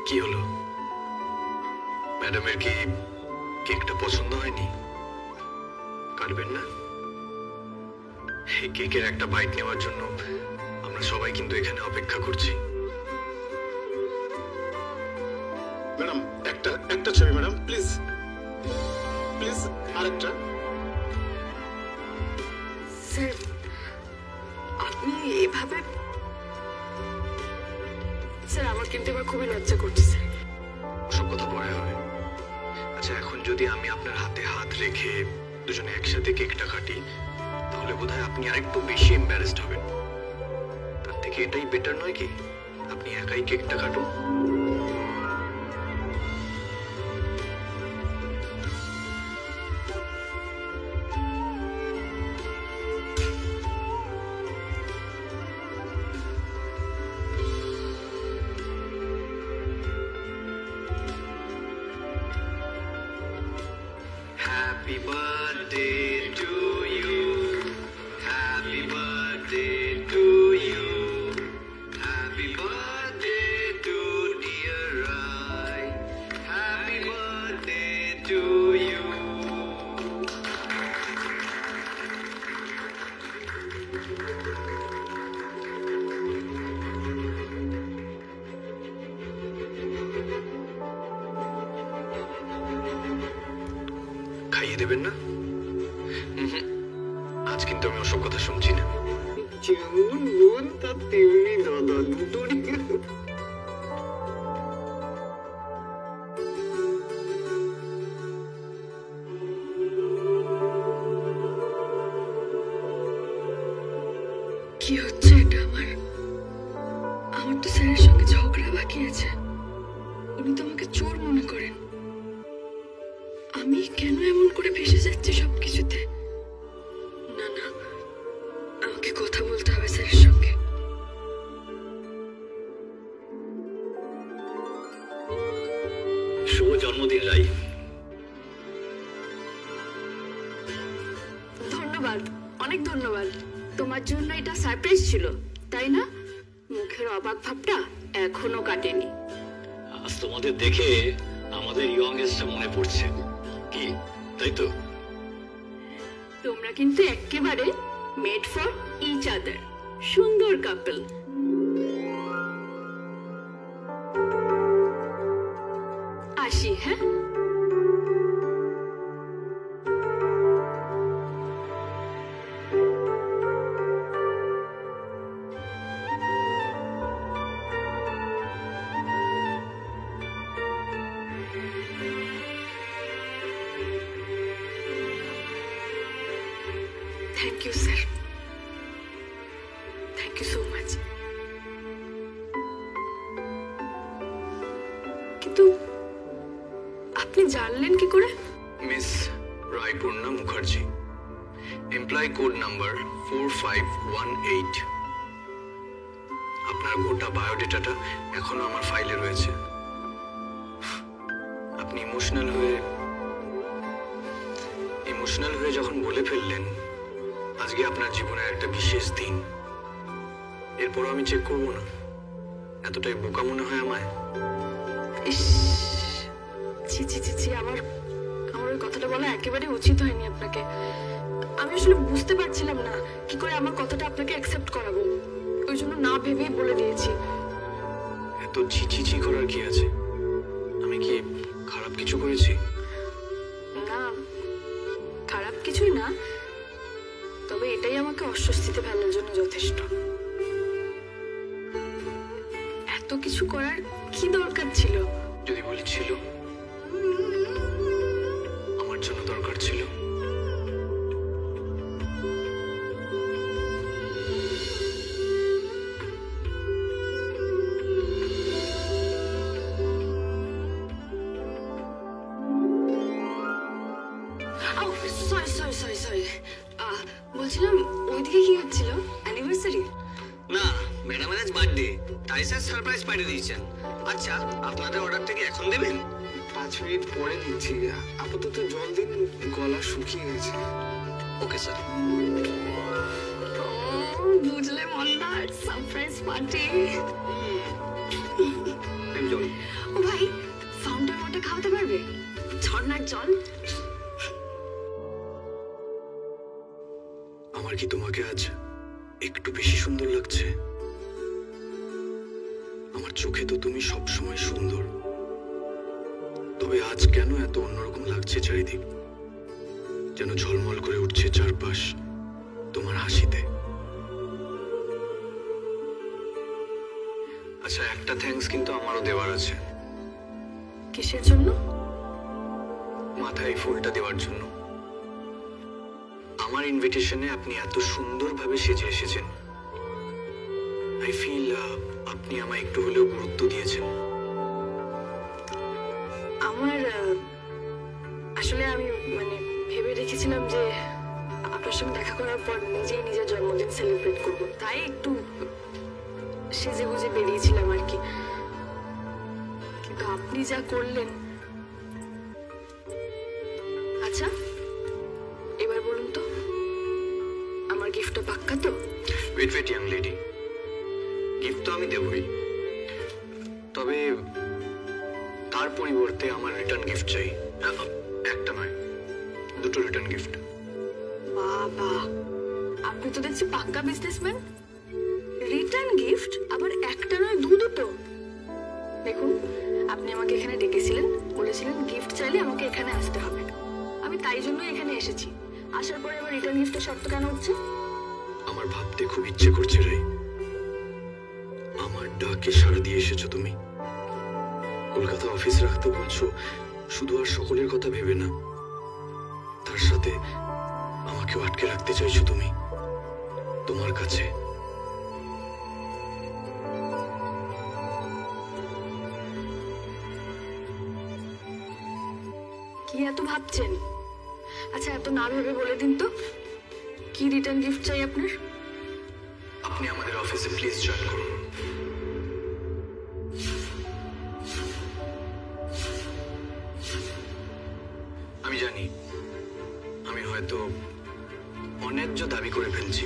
কি হলো? ম্যাডামের কি কেকটা পছন্দ হয়নি? কাটবেন না? এই কেকের একটা বাইট নেওয়ার জন্য আমরা সবাই কিন্তু এখানে অপেক্ষা করছি। ম্যাডাম একটা ছবি ম্যাডাম, প্লিজ প্লিজ আরেকটা। স্যার আপনি এভাবে, স্যার আমার কিন্তু এবার খুবই লজ্জা করছে স্যার। ওসব কথা পরে হবে। আচ্ছা, এখন যদি আমি আপনার হাতে হাত রেখে দুজনে একসাথে কেকটা কাটি, তাহলে বোধহয় আপনি আরেকটু বেশি এম্বারেসড হবেন। তার থেকে এটাই বেটার নয় কি আপনি একাই কেকটা কাটুন? Happy birthday to you. Happy birthday to you. Happy birthday to dear Rai. Happy birthday to you. খাইয়ে দেবেন না? আজ কিন্তু আমি ওসব কথা শুনছি না। যেমন বোন তার তেমনি দাদা, দুটোরই। কি হচ্ছে এটা আমার? আমার তো স্যারের সঙ্গে ঝগড়া বাকি আছে। উনি তো আমাকে চোর মনে করেন। আমি কেন এমন করে ভেসে যাচ্ছি সবকিছুতে? না না, আমাকে কথা বলতে হবে স্যারের সঙ্গে। শুভ জন্মদিন রাই। ধন্যবাদ, অনেক ধন্যবাদ। তোমার জন্য এটা সারপ্রাইজ ছিল, তাই না? মুখের অবাক ভাবটা এখনো কাটেনি। আজ তোমাদের দেখে আমাদের ইয়ংগেস্টটা মনে পড়ছে। কি তাই তো? তোমরা কিন্তু একেবারে মেড ফর ইচ আদার, সুন্দর কাপল। আসি, হ্যাঁ? Thank you sir, thank you so much. কিন্তু আপনি জানলেন কি করে? Miss Raipurna Mukherjee, employ code number 4518। আপনার গোটা বায়োডেটাটা এখনো আমার ফাইলে রয়েছে। আপনি ইমোশনাল হয়ে যখন বলে ফেললেন আজকে আপনার জীবনের একটা বিশেষ দিন, এরপরও আমি চেক করবো না? এতটাই বোকা মনে হয় আমায়? ইস, ছি ছি ছি ছি, আমার ওই কথাটা বলা একেবারে উচিত হয়নি আপনাকে। আমি আসলে বুঝতে পারছিলাম না কি করে আমার কথাটা আপনাকে অ্যাকসেপ্ট করাবো, ওই জন্য না ভেবেই বলে দিয়েছি। এত ছি করার কি আছে? আমি কি খারাপ কিছু করেছি? না, খারাপ কিছুই না, তবে এটাই আমাকে অস্বস্তিতে ফেলার জন্য যথেষ্ট। এত কিছু করার কি দরকার ছিল? যদি বলি ছিল, আমার জন্য দরকার ছিল। সরি, বলছিলাম ওইদিকে কি হচ্ছিল? অ্যানিভার্সারি? না, ম্যাডামের আজ বার্থডে, তাই স্যার সারপ্রাইজ পাঠিয়ে দিয়েছেন। আচ্ছা, আপনাদের অর্ডারটা কি এখন দেবেন? 5 মিনিট পরে দিচ্ছি। আপাতত জল দিন, গলা শুকিয়ে গেছে। Okay sir. বুঝলে মন্দার সারপ্রাইজ পার্টি। ও ভাই, ফাউন্টেন ওয়াটার খাওয়াতে পারবে? ঝর্ণার জল। আমার কি তোমাকে আজ একটু বেশি সুন্দর লাগছে? আমার চোখে তো তুমি সবসময় সুন্দর, তবে আজ কেন এত অন্যরকম লাগছে? চারিদিক যেন ঝলমল করে উঠছে চারপাশ তোমার হাসিতে। আচ্ছা, একটা থ্যাঙ্কস কিন্তু আমারও দেওয়ার আছে। কিসের জন্য? মাথায় ফুলটা দেওয়ার জন্য। আমার ইনভিটেশনে আপনি এত সুন্দরভাবে সেজে এসেছেন। আই ফিল আপনি আমায় একটু হলেও গুরুত্ব দিয়েছেন। আমার আসলে আমি ভেবে রেখেছিলাম যে আপনার সঙ্গে দেখা করার পর নিজেই নিজের জন্মদিন সেলিব্রেট করব, তাই একটু সেজে গুজে বেরিয়েছিলাম আর কি। কিন্তু আপনি যা করলেন। আচ্ছা, এবার বলুন তো, আমার গিফটটা পাক্কা তো? ওয়েট ইয়াং লেডি, গিফট তো আমি দেবই, তবে তার পরিবর্তে আমার রিটার্ন গিফট চাই। একটা নয়, দুটো রিটার্ন গিফট। বাবা, আপনি তো দেখছি পাক্কা বিজনেসম্যান। রিটার্ন গিফট আবার একটা নয়, দুটো। দেখুন, আপনি আমাকে এখানে ডেকেছিলেন, বলেছিলেন গিফট চাইলে আমাকে এখানে আসতে হবে। আমি তাই জন্য এখানে এসেছি। আসার পরে আবার রিটার্ন গিফটের শর্ত কেন হচ্ছে? আমার ভাবতে খুব ইচ্ছে করছে রাই, আমার ডাকে সাড়া দিয়ে এসেছো তুমি। কলকাতা অফিস রাখতে বলছো, শুধু আর সকলের কথা ভেবে না, তার সাথে আমাকেও আটকে রাখতে চাইছো তুমি তোমার কাছে। কি এত ভাবছেন? আচ্ছা, এত না ভেবে বলে দিন তো, কি রিটার্ন গিফট চাই আপনার? আপনি আমাদের অফিসে প্লিজ জয়েন করুন। আমি জানি আমি হয়তো অন্যায্য দাবি করে ফেলছি,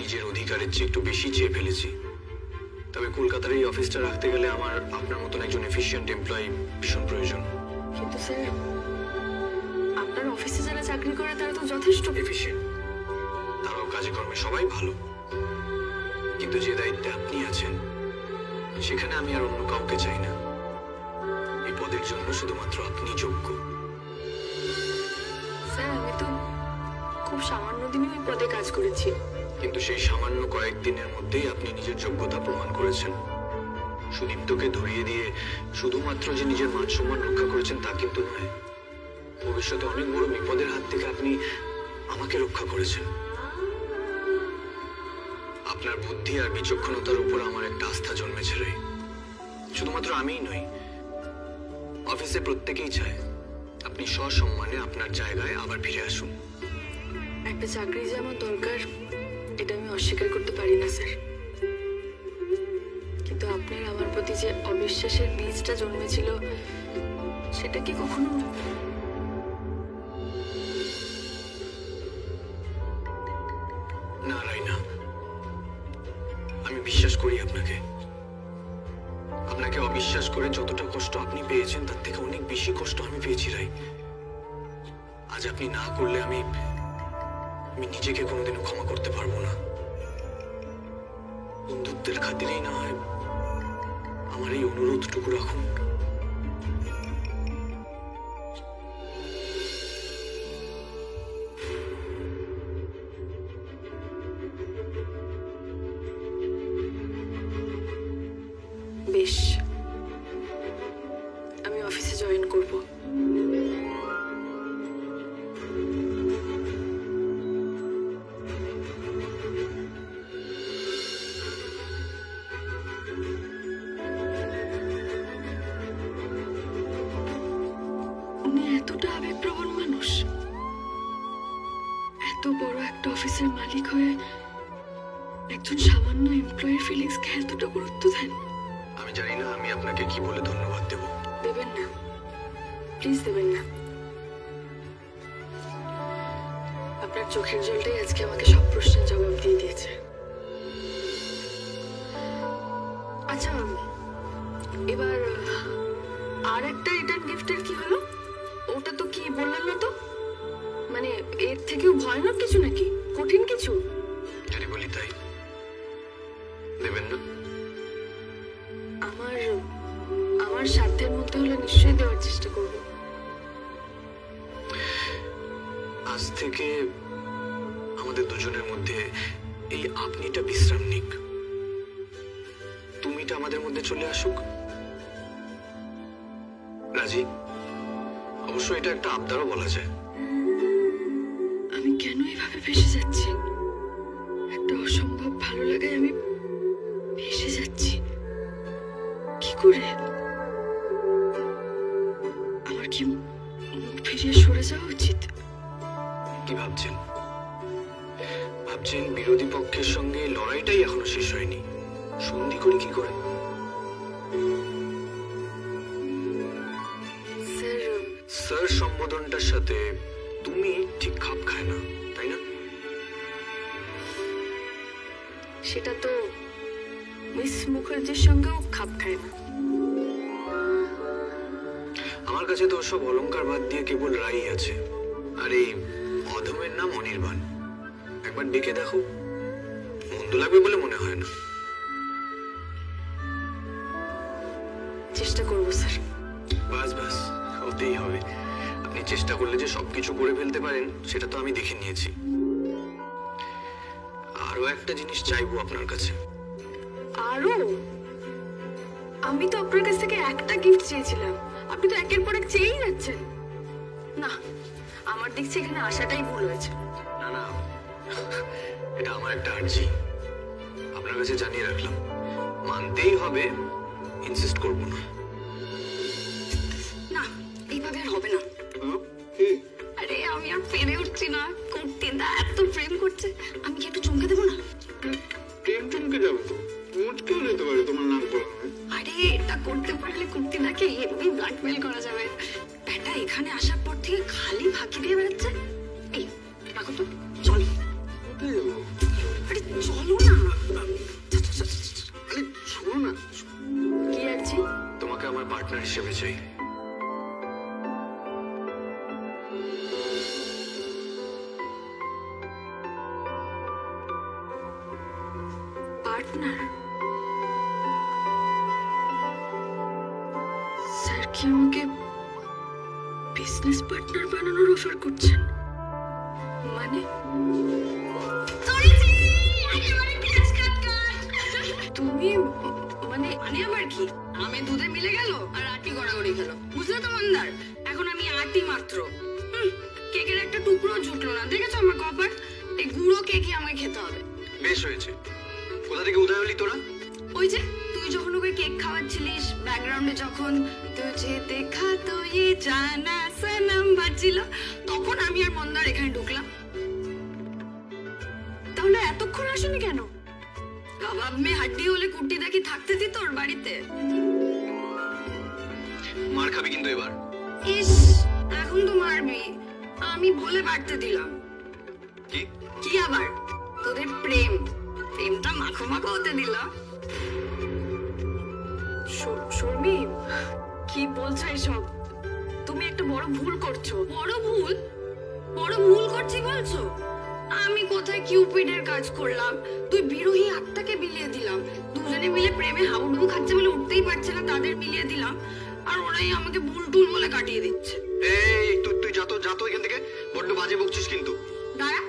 নিজের অধিকারের চেয়ে একটু বেশি চেয়ে ফেলেছি, তবে কলকাতার এই অফিসটা রাখতে গেলে আমার আপনার মতন একজন এফিশিয়েন্ট এমপ্লয়ি ভীষণ প্রয়োজন। কিন্তু স্যার, আপনার অফিসে যারা চাকরি করে তারা তো যথেষ্ট এফিশিয়েন্ট, তারাও কাজে কর্মে সবাই ভালো, কিন্তু যে দায়িত্বে আপনি আছেন সেখানে আমি আর অন্য কাউকে চাই না। এই পদের জন্য শুধুমাত্র আপনি যোগ্য। স্যার, আমি তো খুব সামান্য দিনই ওই পদে কাজ করেছি। কিন্তু সেই সামান্য কয়েকদিনের মধ্যেই আপনি নিজের যোগ্যতা প্রমাণ করেছেন। সুদীপ্তকে ধরিয়ে দিয়ে শুধুমাত্র যে নিজের মান সম্মান রক্ষা করেছেন তা কিন্তু নয়, ভবিষ্যতে অনেক বড় বিপদের হাত থেকে আপনি আমাকে রক্ষা করেছেন। আপনার বুদ্ধি আর বিচক্ষণতার উপর আমার একটা আস্থা জন্মেছে রে। শুধুমাত্র আমিই নই, অফিসে প্রত্যেকেই চায় আপনি সসম্মানে আপনার জায়গায় আবার ফিরে আসুন। একটা চাকরি যে আমার দরকার, এটা আমি অস্বীকার করতে পারি না স্যার। কিন্তু আপনার আমার প্রতি যে অবিশ্বাসের বীজটা জন্মেছিল, সেটা কি কখনো না রাইনা, আমি বিশ্বাস করি আপনাকে। আপনাকে অবিশ্বাস করে যতটা কষ্ট আপনি পেয়েছেন তার থেকে অনেক বেশি কষ্ট আমি পেয়েছি রাই। আজ আপনি না করলে আমি নিজেকে কোনোদিনও ক্ষমা করতে পারবো না। বন্ধুত্বের খাতিরেই না হয় আমার এই অনুরোধটুকু রাখুন। বেশ, আমি অফিসে জয়েন করব। উনি এতটা আবেগপ্রবণ মানুষ, এত বড় একটা অফিসের মালিক হয়ে একজন সামান্য এমপ্লয়ির ফিলিংসকে এতটা গুরুত্ব দেন। আমি জানি না আমি আপনাকে কি বলে ধন্যবাদ দেব। দেবেন না, প্লিজ দেবেন না। আপনার আপনার চোখের জলটাই আজকে আমাকে সব প্রশ্নের জবাব দিয়ে দিয়েছে। আচ্ছা, এবার আর একটা রিটার্ন গিফটের কি হলো? ওটা তো কি বললেন না তো? মানে এর থেকেও ভয়ানক কিছু নাকি, কঠিন কিছু? যদি বলি তাই দেবেন না? আমার আমার সাধ্যের মধ্যে হলে নিশ্চয়ই দেওয়ার চেষ্টা করব। আজ থেকে আমাদের দুজনের মধ্যে এই আপনিটা বিশ্রাম নিক, তুমিটা আমাদের মধ্যে চলে আসুক। রাজি? অবশ্য এটা একটা আবদারও বলা যায়। আমি কেন এভাবে ভেসে যাচ্ছি? একটা অসম্ভব ভালো লাগায় আমি ভেসে যাচ্ছি। কি করে? আমার কি মুখ ফিরিয়ে সরে যাওয়া উচিত? কি ভাবছেন? ভাবছেন বিরোধী পক্ষের সঙ্গে লড়াইটাই এখনো শেষ হয়নি, সন্ধি করি কি করে? স্যার, স্যার সম্বোধনটার সাথে তুমি ঠিক খাপ খায় না, তাই না? সেটা তো মিস মুখার্জির সঙ্গেও খাপ খায় না। আমার কাছে তো সব অলংকার বাদ দিয়ে কেবল রাই আছে, আর এই অধমের নাম অনির্বাণ। একবার ডেকে দেখো, মন্দ লাগবে বলে মনে হয় না। চেষ্টা করবো স্যার। বাস বাস, হতেই হবে। আপনি চেষ্টা করলে যে সবকিছু করে ফেলতে পারেন সেটা তো আমি দেখে নিয়েছি। আরো একটা জিনিস চাইবো আপনার কাছে। আরো? আমি তো আপনার কাছ থেকে একটা গিফট চেয়েছিলাম, আপনি তো একের পর এক চেয়েই যাচ্ছেন। না, আমার দেখছি এখানে আসাটাই ভুল হয়েছে। না না, এটা আমার একটা আর্জি, আপনার কাছে জানিয়ে রাখলাম। মানতেই হবে, ইনসিস্ট করবো না। না, এইভাবে আর হবে না। আরে আমি আর পেরে উঠছি না, করতে দা এত প্রেম করছে, আমি কি একটু চমকে দেবো না? প্রেম চমকে যাবে তো, মুচকেও যেতে পারে তোমার নাক বলানো। আরে এটা করতে পারলে কুর্তিদাকে হেভি ব্ল্যাকমেল করা যাবে। ব্যাটা এখানে আসার পর থেকে খালি ফাঁকি দিয়ে বেড়াচ্ছে। এই রাখো তো, চলো। কোথায় যাবো? আরে চলো না। আরে শোনো না, কি আছি? তোমাকে আমার পার্টনার হিসেবে চাই। পার্টনার? স্যার কি আমাকে বিজনেস পার্টনার বানানোর অফার করছেন? মানে তুমি মানে মানে আবার কি, আমি দুধে মিলে গেল আর আটি গড়াগড়ি খেলো, বুঝলে তো মন্দার? এখন আমি আটি মাত্র। কেকের একটা টুকরো জুটলো না, দেখেছো আমার কপার? এই গুঁড়ো কেকই আমায় খেতে হবে। বেশ হয়েছে। কোথা থেকে উদয় হলি তোরা? ওই যে তুই যখন ওকে কেক খাওয়াচ্ছিলিস, ব্যাকগ্রাউন্ডে যখন তুঝে দেখা তো ये জানা সনম বাজছিল, তখন আমি আর মন্দার এখানে ঢুকলাম। তাহলে এতক্ষণ আসেনি কেন? কাবাব মে হাড্ডি হলে কুট্টিদা কি থাকতে দিত ওর বাড়িতে? মার খাবি কিন্তু এবার। ইস, এখন তো মারবি, আমি বলে বাড়তে দিলাম। কি? কি আবার? তোদের প্রেমটা মাখো মাখো হতে দিলাম। শর্মি, কি বলছো এসব? তুমি একটা বড় ভুল করছো। বড় ভুল করছি বলছো? আমি কোথায় কিউপিডের কাজ করলাম? তুই বিরোহী আত্মাকে বিলিয়ে দিলাম। দুজনে মিলে প্রেমে হাবুডুবু খাচ্ছে বলে উঠতেই পারছে না, তাদের মিলিয়ে দিলাম, আর ওরাই আমাকে বুলটুল বলে কাটিয়ে দিচ্ছে। এই তুই যা তো এখান থেকে, বড্ড বাজে বকছিস কিন্তু। দাঁড়া।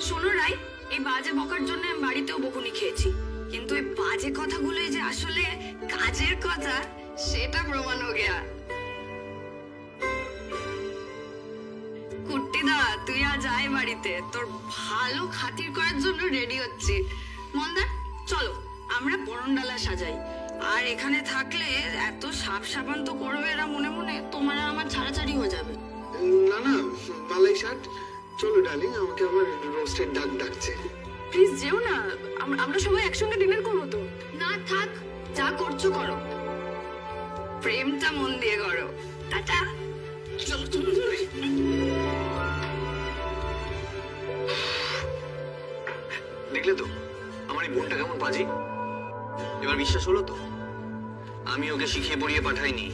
শোনো রাই, এই বাজে বকার জন্য আমি বাড়িতেও বকুনি খেয়েছি, কিন্তু এই বাজে কথাগুলোই যে আসলে কাজের কথা সেটা প্রমাণ হয়ে গেয়া। কুট্টিদা, তুই আজ আয় বাড়িতে, তোর ভালো খাতির করার জন্য রেডি হচ্ছি। মন্দা, চলো আমরা বরণডালা সাজাই। আর এখানে থাকলে এত সাপ সাবান তো করবে এরা মনে মনে, তোমার আর আমার ছাড়াছাড়ি হয়ে যাবে। না না, মালাই শার্ট, চলো ডার্লিং, আমাকে আমার রোস্টের ডাকছে। প্লিজ যেও না, আমরা সবাই একসঙ্গে ডিনার করবো তো। না থাক, যা করছো করো, প্রেমটা মন দিয়ে করো। টাটা। চলো চলো। দেখলে তো আমার এই বোনটা কেমন বাজি। এবার বিশ্বাস হলো তো? আমি ওকে শিখিয়ে পড়িয়ে পাঠাইনি।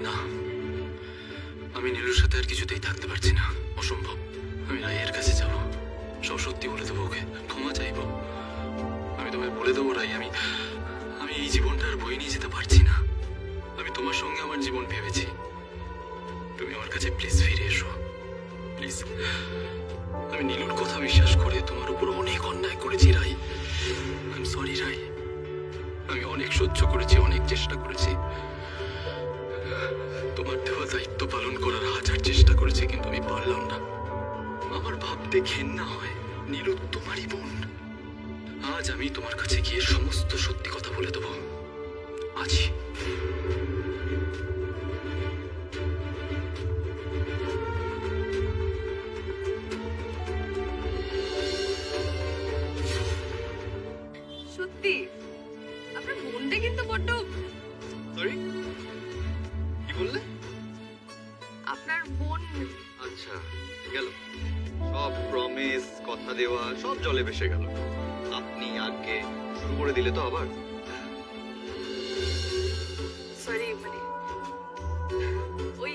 না, আমি নীলুর সাথে আর কিছুতেই থাকতে পারছি না, অসম্ভব। আমি রাইয়ের কাছে যাব, সব সত্যি বলে দেবো, ওকে ক্ষমা চাইবো। আমি তোমায় বলে দেবো রাই, আমি আমি এই জীবনটা আর বয়ে নিয়ে যেতে পারছি না। আমি তোমার সঙ্গে আমার জীবন ভেবেছি। তুমি আমার কাছে প্লিজ ফিরে এসো, প্লিজ। আমি নীলুর কথা বিশ্বাস করে তোমার উপর অনেক অন্যায় করেছি রাই। আই এম সরি রাই। আমি অনেক সহ্য করেছি, অনেক চেষ্টা করেছি। তোমার দেওয়া দায়িত্ব পালন করার হাজার চেষ্টা করেছি, কিন্তু আমি পারলাম না। আমার ভাবতে ঘেন্না হয় নীলু তোমারই বোন। আজ আমি তোমার কাছে গিয়ে সমস্ত সত্যি কথা বলে দেবো। আজই। সত্যি আপনার বোনটা কিন্তু বড্ড। সরি, কি বললে? আপনার বোন আচ্ছা, গেল সব প্রমিস, কথা দেওয়া সব জলে ভেসে গেল। আপনি আগে শুরু করে দিলে তো আবার। সরি, মানে ওই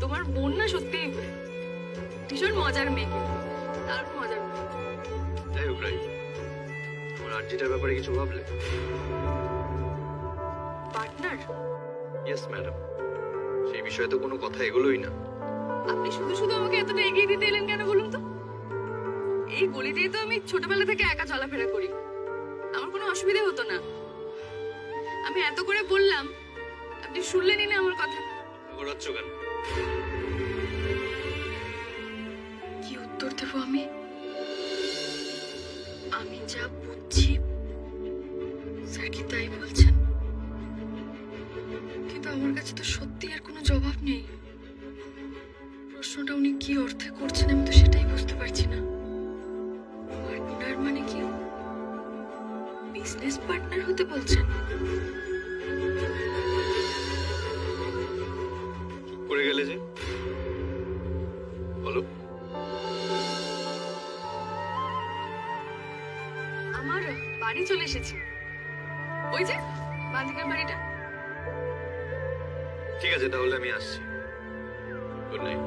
তোমার বোন না সত্যি ভীষণ মজার মেয়ে, কিন্তু দারুণ মজার মেয়ে। যাই হোক রাই, আমার আর্জিটার ব্যাপারে কিছু ভাবলে? পার্টনার? ইয়েস ম্যাডাম, সেই বিষয়ে তো কোনো কথা এগোলোই না। আপনি শুধু শুধু আমাকে এতটা এগিয়ে দিতে এলেন কেন বলুন তো? এই গলিতেই তো আমি ছোটবেলা থেকে একা চলাফেরা করি, আমার কোনো অসুবিধা হতো না। আমি এত করে বললাম, আপনি শুনলেনই না আমার কথা। ঘোরাচ্ছ কেন? কি উত্তর দেবো আমি? আমি যা বুঝছি স্যার কি তাই বলছেন, কিন্তু আমার কাছে তো সত্যি আর কোনো জবাব নেই। প্রশ্নটা উনি কি অর্থে করছেন আমি তো সেটাই বুঝতে পারছি না। পার্টনার মানে কি? বিজনেস পার্টনার হতে বলছেন? করে গেলে যে, বলো। আমার বাড়ি চলে এসেছি, ওই যে বাঁধিকার বাড়িটা। ঠিক আছে, তাহলে আমি আসছি। Good night.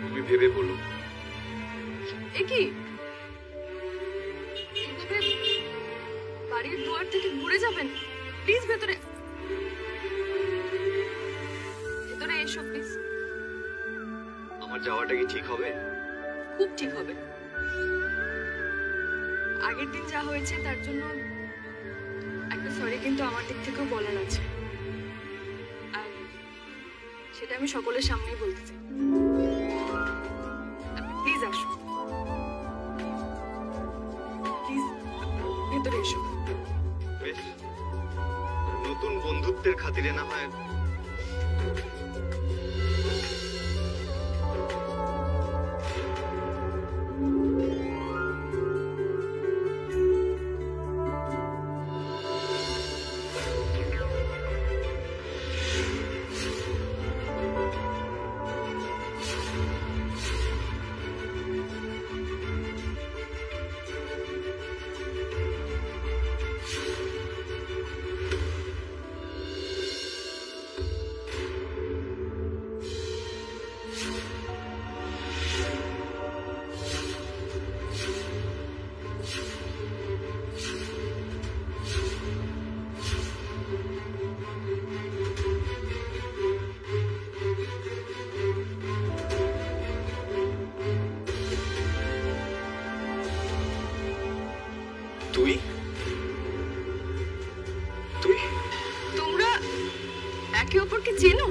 তুমি ভেবে বলো। এ কি এভাবে বাড়ির দুয়ার থেকে ঘুরে যাবেন? প্লিজ ভেতরে ভেতরে এসো প্লিজ। আমার যাওয়াটা কি ঠিক হবে? খুব ঠিক হবে। আগের দিন যা হয়েছে তার জন্য একটা সরি কিন্তু আমার দিক থেকেও বলার আছে, আর সেটা আমি সকলের সামনেই বলতে চাই। আপনি প্লিজ আসুন, প্লিজ ভেতরে এসো। বেশ, নতুন বন্ধুত্বের খাতিরে না হয়। তুই তোমরা একে অপরকে চেনো?